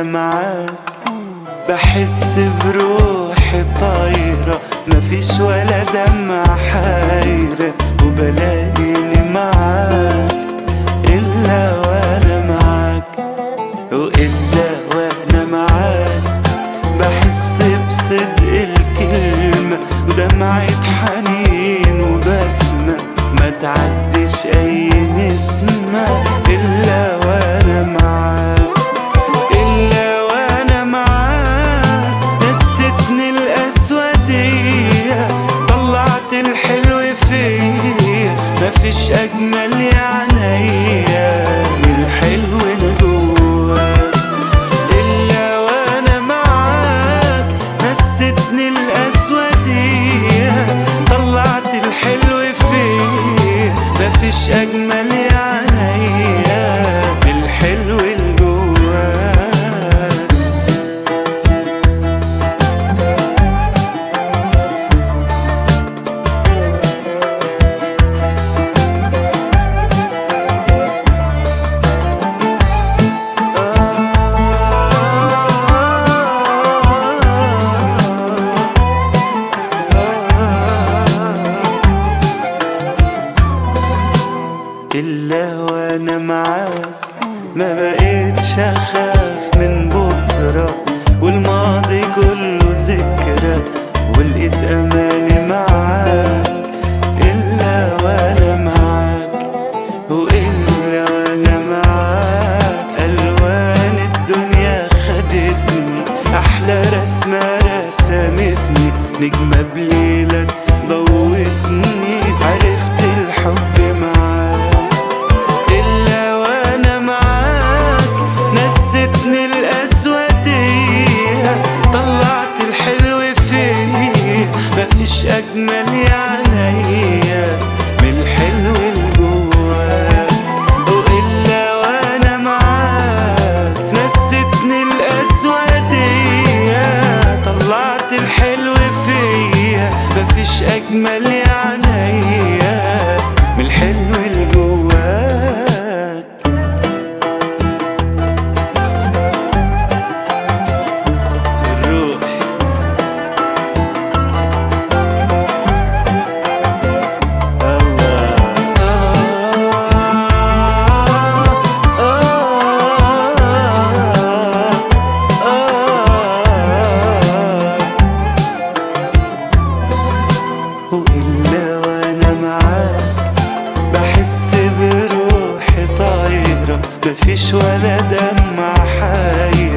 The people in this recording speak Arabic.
وانا معاك بحس بروحي طايرة، مفيش ولا دمعة حايرة وبلاقيني معاك إلا وانا معاك، وإلا وانا معاك بحس بصدق الكلمة ودمعة حنين وبسمة ما تعدش أي نسمة إلا وانا معاك، إلا وانا معاك نستني الأسودية، طلعت الحلو فيا مفيش أجمل يا عينيا من الحلو اللي جواك، إلا وانا معاك نستني الأسودية، طلعت الحلو فيا مفيش أجمل يا عينيا من الحلو اللي جواك. إلا وانا معاك ما بقيتش اخاف من بكرة، والماضي كله ذكرى ولقيت اماني معاك، إلا وانا معاك وإلا وانا معاك ألوان الدنيا خدتني، أحلى رسمة رسمتني، نجمة بليلك ضوتني، عرفت الحب معاك، إلا وانا معاك نستني الأسودية، طلعت الحلو فيا مفيش أجمل يا عينيا من الحلو اللي جواك، وإلا وانا معاك نستني الأسودية، طلعت الحلو فيا مفيش أجمل يا عينيا من الحلو اللي جواك. الروح وإلا وانا معاك بحس بروحي طايرة، مفيش ولا دمعة حايرة